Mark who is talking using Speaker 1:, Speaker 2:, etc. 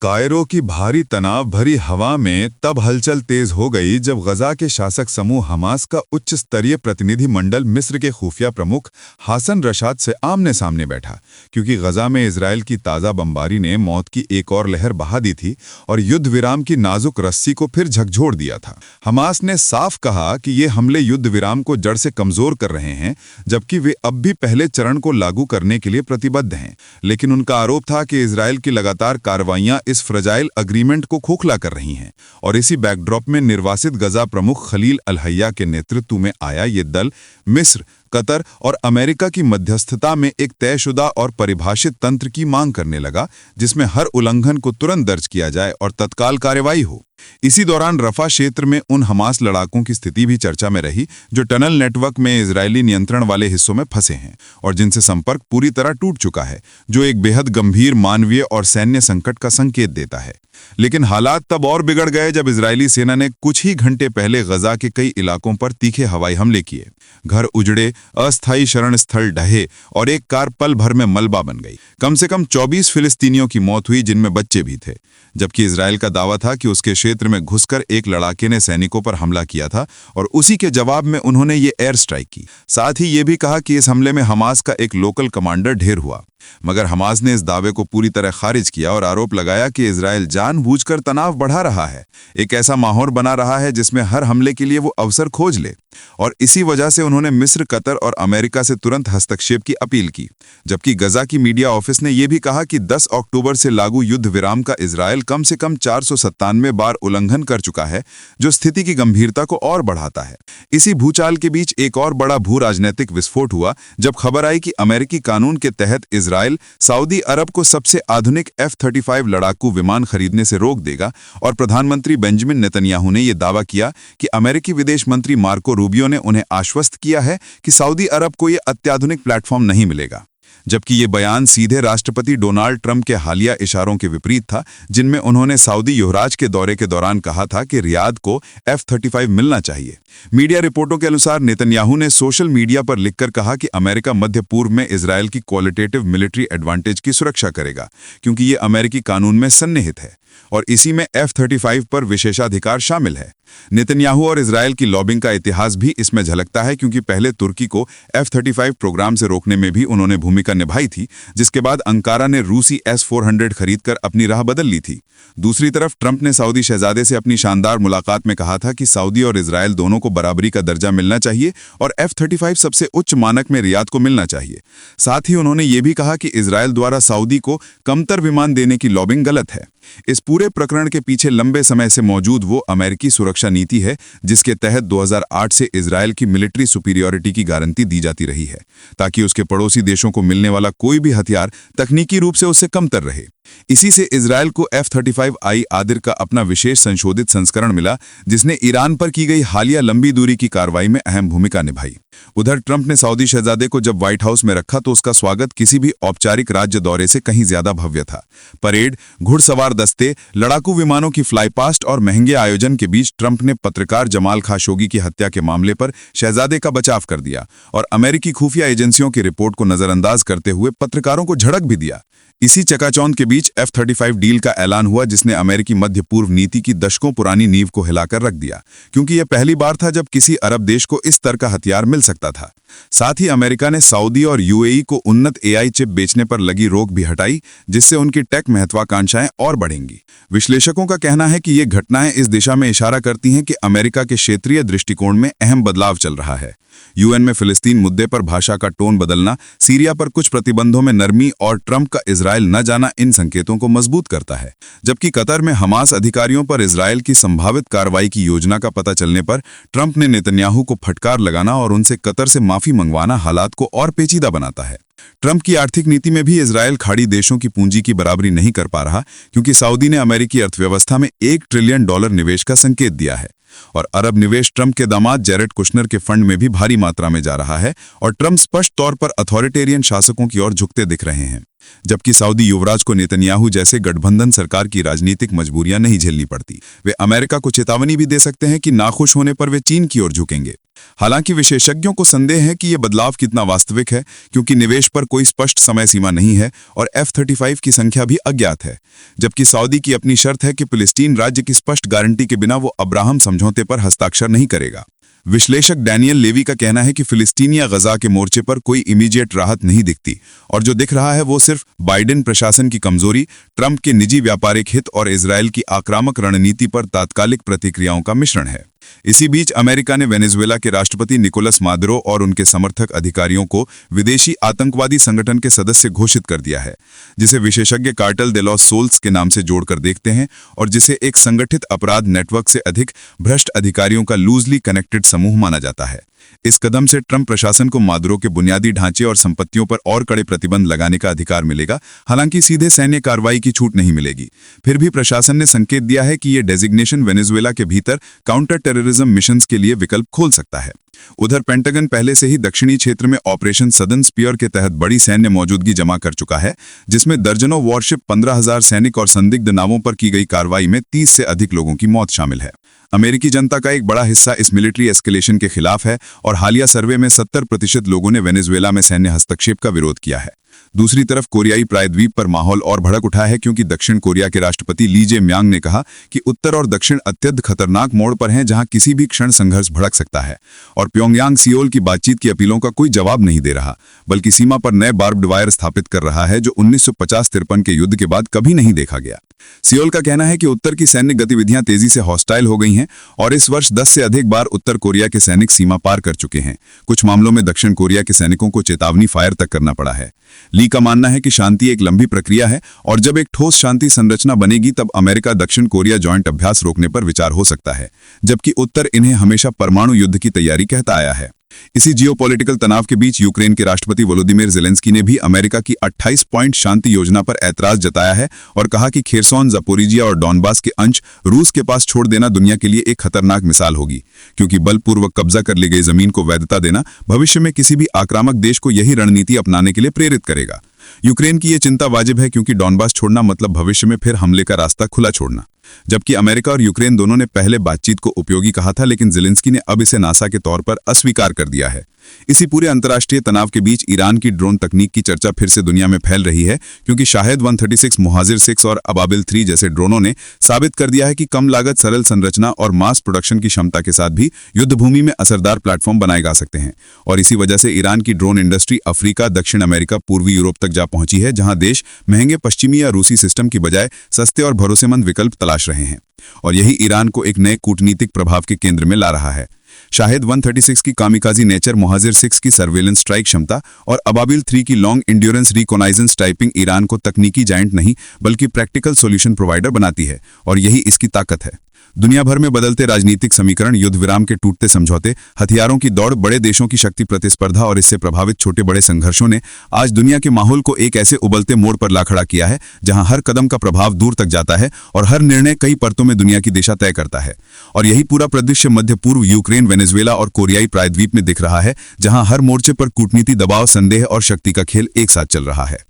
Speaker 1: Cairo की भारी तनाव भरी हवा में तब हलचल तेज हो गई जब गजा के शासक समूह हमास का उच्च स्तरीय प्रतिनिधि मंडल मिस्र के खुफिया प्रमुख हासन रशाद से आमने सामने बैठा, क्योंकि गजा में इजरायल की ताज़ा बमबारी ने मौत की एक और लहर बहा दी थी और युद्ध विराम की नाजुक रस्सी को फिर झकझोर दिया था। हमास ने साफ कहा कि ये हमले युद्ध विराम को जड़ से कमजोर कर रहे हैं, जबकि वे अब भी पहले चरण को लागू करने के लिए प्रतिबद्ध हैं। लेकिन उनका आरोप था कि इजरायल की लगातार कार्रवाइयां इस फ्रजाइल अग्रीमेंट को खोखला कर रही हैं। और इसी बैकड्रॉप में निर्वासित गजा प्रमुख खलील अल-हय्या के नेतृत्व में आया ये दल मिस्र, कतर और अमेरिका की मध्यस्थता में एक तयशुदा और परिभाषित तंत्र की मांग करने लगा, जिसमें हर उल्लंघन को तुरंत दर्ज किया जाए और तत्काल कार्रवाई हो। इसी दौरान रफा क्षेत्र में उन हमास लड़ाकों की स्थिति भी चर्चा में रही जो टनल नेटवर्क में इजरायली नियंत्रण वाले हिस्सों में फंसे हैं और जिनसे संपर्क पूरी तरह टूट चुका है, जो एक बेहद गंभीर मानवीय और सैन्य संकट का संकेत देता है। लेकिन हालात तब और बिगड़ गए जब इजरायली सेना ने कुछ ही घंटे पहले गजा के कई इलाकों पर तीखे हवाई हमले किए। घर उजड़े, अस्थायी शरण स्थल ढहे और एक कार पल भर में मलबा बन गई। कम से कम 24 फिलिस्तीनियों की मौत हुई, जिनमें बच्चे भी थे, जबकि इजरायल का दावा था कि उसके क्षेत्र में घुसकर एक लड़ाके ने सैनिकों पर हमला किया था और उसी के जवाब में उन्होंने ये एयर स्ट्राइक की। साथ ही ये भी कहा कि इस हमले में हमास का एक लोकल कमांडर ढेर हुआ। मगर हमास ने इस दावे को पूरी तरह खारिज किया और आरोप लगाया कि इजरायल जानबूझकर तनाव बढ़ा रहा है, एक ऐसा माहौल बना रहा है जिसमें हर हमले के लिए वो अवसर खोज ले। और इसी वजह से उन्होंने मिस्र, कतर और अमेरिका से तुरंत हस्तक्षेप की अपील की। जबकि गजा की मीडिया ऑफिस ने यह भी कहा कि 10 अक्टूबर से लागू युद्ध विराम का इजरायल कम से कम 497 बार उल्लंघन कर चुका है, जो स्थिति की गंभीरता को और बढ़ाता है। इसी भूचाल के बीच एक और बड़ा भू राजनीतिक विस्फोट हुआ जब खबर आई कि अमेरिकी कानून के तहत इजरायल सऊदी अरब को सबसे आधुनिक F-35 लड़ाकू विमान खरीदने से रोक देगा। और प्रधानमंत्री बेंजामिन नेतन्याहू ने यह दावा किया कि अमेरिकी विदेश मंत्री मार्को रूबियो ने उन्हें आश्वस्त किया है कि सऊदी अरब को यह अत्याधुनिक प्लेटफॉर्म नहीं मिलेगा। जबकि ये बयान सीधे राष्ट्रपति डोनाल्ड ट्रंप के हालिया इशारों के विपरीत था, जिनमें उन्होंने सऊदी युवराज के दौरे के दौरान कहा था कि रियाद को F-35 मिलना चाहिए। मीडिया रिपोर्टों के अनुसार नेतन्याहू ने सोशल मीडिया पर लिखकर कहा कि अमेरिका मध्य पूर्व में इजरायल की क्वालिटेटिव मिलिट्री एडवांटेज की सुरक्षा करेगा, क्योंकि ये अमेरिकी कानून में सन्निहित है और इसी में F-35 पर विशेषाधिकार शामिल है। नेतन्याहू और इजरायल की लॉबिंग का इतिहास भी इसमें झलकता है, क्योंकि पहले तुर्की को F-35 प्रोग्राम से रोकने में भी उन्होंने भूमिका निभाई थी, जिसके बाद अंकारा ने रूसी S-400 खरीदकर अपनी राह बदल ली थी। दूसरी तरफ ट्रंप ने सऊदी शहजादे से अपनी शानदार मुलाकात में कहा था कि सऊदी और इजरायल दोनों को बराबरी का दर्जा मिलना चाहिए और F-35 सबसे उच्च मानक में रियाद को मिलना चाहिए। साथ ही उन्होंने ये भी कहा कि इजरायल द्वारा सऊदी को कमतर विमान देने की लॉबिंग गलत है। इस पूरे प्रकरण के पीछे लंबे समय से मौजूद वो अमेरिकी सुरक्षा नीति है, जिसके तहत 2008 से इजरायल की मिलिट्री सुपीरियरिटी की गारंटी दी जाती रही है, ताकि उसके पड़ोसी देशों को मिलने वाला कोई भी हथियार तकनीकी रूप से उससे कमतर रहे। इसी से इजरायल को F-35I आदिर का अपना विशेष संशोधित संस्करण मिला, जिसने ईरान पर की गई हालिया लंबी दूरी की कार्रवाई में अहम भूमिका निभाई। उधर ट्रंप ने सऊदी शहजादे को जब व्हाइट हाउस में रखा तो उसका स्वागत किसी भी औपचारिक राज्य दौरे से कहीं ज्यादा भव्य था। परेड, घुड़सवार दस्ते, लड़ाकू विमानों की फ्लाईपास्ट और महंगे आयोजन के बीच ट्रंप ने पत्रकार जमाल खाशोगी की हत्या के मामले पर शहजादे का बचाव कर दिया और अमेरिकी खुफिया एजेंसियों की रिपोर्ट को नजरअंदाज करते हुए पत्रकारों को झड़क भी दिया। इसी चकाचौंध के बीच F-35 डील का ऐलान हुआ, जिसने अमेरिकी मध्य पूर्व नीति की दशकों पुरानी नींव को हिलाकर रख दिया, क्योंकि यह पहली बार था जब किसी अरब देश को इस तरह का हथियार मिल सकता था। साथ ही अमेरिका ने सऊदी और UAE को उन्नत AI चिप बेचने पर लगी रोक भी हटाई, जिससे उनकी टेक महत्वाकांक्षाएं और बढ़ेंगी। विश्लेषकों का कहना है कि ये घटनाएं इस दिशा में इशारा करती हैं कि अमेरिका के क्षेत्रीय दृष्टिकोण में अहम बदलाव चल रहा है। UN में फिलिस्तीन मुद्दे पर भाषा का टोन बदलना, सीरिया पर कुछ प्रतिबंधों में नरमी और ट्रंप का इजरायल न जाना इन संकेतों को मजबूत करता है। जबकि कतर में हमास अधिकारियों पर इजरायल की संभावित कार्रवाई की योजना का पता चलने पर ट्रंप ने नेतन्याहू को फटकार लगाना और उनसे कतर से माफी मंगवाना हालात को और पेचीदा बनाता है। ट्रंप की आर्थिक नीति में भी इजरायल खाड़ी देशों की पूंजी की बराबरी नहीं कर पा रहा, क्योंकि सऊदी ने अमेरिकी अर्थव्यवस्था में $1 ट्रिलियन निवेश का संकेत दिया है और अरब निवेश ट्रंप के दामाद जेरेड कुशनर के फंड में भी भारी मात्रा में जा रहा है और ट्रंप स्पष्ट तौर पर अथॉरिटेरियन शासकों की ओर झुकते दिख रहे हैं। जबकि सऊदी युवराज को नेतन्याहू जैसे गठबंधन सरकार की राजनीतिक मजबूरियां नहीं झेलनी पड़ती। वे अमेरिका को चेतावनी भी दे सकते हैं कि नाखुश होने पर वे चीन की ओर झुकेंगे। हालांकि विशेषज्ञों को संदेह है कि यह बदलाव कितना वास्तविक है, क्योंकि निवेश पर कोई स्पष्ट समय सीमा नहीं है और F-35 की संख्या भी अज्ञात है। जबकि सऊदी की अपनी शर्त है कि फिलिस्तीन राज्य की स्पष्ट गारंटी के बिना वो अब्राहम समझौते पर हस्ताक्षर नहीं करेगा। विश्लेषक डैनियल लेवी का कहना है कि फिलिस्तीनिया गजा के मोर्चे पर कोई इमीडिएट राहत नहीं दिखती और जो दिख रहा है वो सिर्फ बाइडेन प्रशासन की कमजोरी, ट्रंप के निजी व्यापारिक हित और इजरायल की आक्रामक रणनीति पर तात्कालिक प्रतिक्रियाओं का मिश्रण है। इसी बीच अमेरिका ने वेनेजुएला के राष्ट्रपति निकोलस मादुरो और उनके समर्थक अधिकारियों को विदेशी आतंकवादी संगठन के सदस्य घोषित कर दिया है, जिसे विशेषज्ञ कार्टेल दे लॉस सोल्स के नाम से जोड़कर देखते हैं और जिसे एक संगठित अपराध नेटवर्क से अधिक भ्रष्ट अधिकारियों का लूजली कनेक्टेड समूह माना जाता है। इस कदम से ट्रंप प्रशासन को मादुरो के बुनियादी ढांचे और संपत्तियों पर और कड़े प्रतिबंध लगाने का अधिकार मिलेगा, हालांकि सीधे सैन्य कार्रवाई की छूट नहीं मिलेगी। फिर भी प्रशासन ने संकेत दिया है कि ये डेजिग्नेशन वेनेजुएला के भीतर काउंटर टेररिज्म मिशंस के लिए विकल्प खोल सकता है। उधर पेंटागन पहले से ही दक्षिणी क्षेत्र में ऑपरेशन सदर्न स्पीयर के तहत बड़ी सैन्य मौजूदगी जमा कर चुका है, जिसमें दर्जनों वॉरशिप, 15,000 सैनिक और संदिग्ध नावों पर की गई कार्रवाई में 30 से अधिक लोगों की मौत शामिल है। अमेरिकी जनता का एक बड़ा हिस्सा इस मिलिट्री एस्केलेशन के खिलाफ है और हालिया सर्वे में 70% लोगों ने वेनेजुएला में सैन्य हस्तक्षेप का विरोध किया है। दूसरी तरफ कोरियाई प्रायद्वीप पर माहौल और भड़क उठा है, क्योंकि दक्षिण कोरिया के राष्ट्रपति ली जे म्यांग ने कहा कि उत्तर और दक्षिण अत्यंत खतरनाक मोड़ पर हैं जहां किसी भी क्षण संघर्ष भड़क सकता है और प्योंगयांग सियोल की बातचीत की अपीलों का कोई जवाब नहीं दे रहा, बल्कि सीमा पर नए बार्ब्ड वायर स्थापित कर रहा है जो 1950-53 के युद्ध के बाद कभी नहीं देखा गया। सियोल का कहना है कि उत्तर की सैन्य गतिविधियां तेजी से हॉस्टाइल हो गई हैं और इस वर्ष 10 से अधिक बार उत्तर कोरिया के सैनिक सीमा पार कर चुके हैं। कुछ मामलों में दक्षिण कोरिया के सैनिकों को चेतावनी फायर तक करना पड़ा है। ली का मानना है कि शांति एक लंबी प्रक्रिया है और जब एक ठोस शांति संरचना बनेगी तब अमेरिका दक्षिण कोरिया जॉइंट अभ्यास रोकने पर विचार हो सकता है, जबकि उत्तर इन्हें हमेशा परमाणु युद्ध की तैयारी कहता आया है। इसी जियोपॉलिटिकल तनाव के बीच यूक्रेन के राष्ट्रपति वोलोदिमीर ज़ेलेंस्की ने भी अमेरिका की 28 पॉइंट शांति योजना पर ऐतराज जताया है और कहा कि खेरसोन, ज़पोरिजिया और डॉनबास के अंश रूस के पास छोड़ देना दुनिया के लिए एक खतरनाक मिसाल होगी, क्योंकि बलपूर्वक कब्जा कर ली गई जमीन को वैधता देना भविष्य में किसी भी आक्रामक देश को यही रणनीति अपनाने के लिए प्रेरित करेगा। यूक्रेन की ये चिंता वाजिब है, क्योंकि डॉनबास छोड़ना मतलब भविष्य में फिर हमले का रास्ता खुला छोड़ना। जबकि अमेरिका और यूक्रेन दोनों ने पहले बातचीत को उपयोगी कहा था, लेकिन ज़ेलेंस्की ने अब इसे नासा के तौर पर अस्वीकार कर दिया है। इसी पूरे अंतर्राष्ट्रीय तनाव के बीच ईरान की ड्रोन तकनीक की चर्चा फिर से दुनिया में फैल रही है, क्योंकि शाहेद 136, मुहाजिर 6 और अबाबिल 3 जैसे ड्रोनों ने साबित कर दिया है कि कम लागत, सरल संरचना और मास प्रोडक्शन की क्षमता के साथ भी युद्धभूमि में असरदार प्लेटफॉर्म बनाए जा सकते हैं। और इसी वजह से ईरान की ड्रोन इंडस्ट्री अफ्रीका, दक्षिण अमेरिका, पूर्वी यूरोप तक जा पहुंची है, जहां देश महंगे पश्चिमी या रूसी सिस्टम की बजाय सस्ते और भरोसेमंद विकल्प तलाश रहे हैं। और यही ईरान को एक नए कूटनीतिक प्रभाव के केंद्र में ला रहा है। शाहेद 136 की कामिकाजी नेचर, मुहाजिर 6 की सर्वेलेंस स्ट्राइक क्षमता और अबाबिल 3 की लॉन्ग इंड्योरेंस रिकॉनाइजेंस टाइपिंग ईरान को तकनीकी जायंट नहीं बल्कि प्रैक्टिकल सॉल्यूशन प्रोवाइडर बनाती है, और यही इसकी ताकत है। दुनिया भर में बदलते राजनीतिक समीकरण, युद्ध विराम के टूटते समझौते, हथियारों की दौड़, बड़े देशों की शक्ति प्रतिस्पर्धा और इससे प्रभावित छोटे बड़े संघर्षों ने आज दुनिया के माहौल को एक ऐसे उबलते मोड़ पर ला खड़ा किया है जहां हर कदम का प्रभाव दूर तक जाता है और हर निर्णय कई परतों में दुनिया की दिशा तय करता है। और यही पूरा परिदृश्य मध्य पूर्व, यूक्रेन, वेनेजुएला और कोरियाई प्रायद्वीप में दिख रहा है, जहां हर मोर्चे पर कूटनीति, दबाव, संदेह और शक्ति का खेल एक साथ चल रहा है।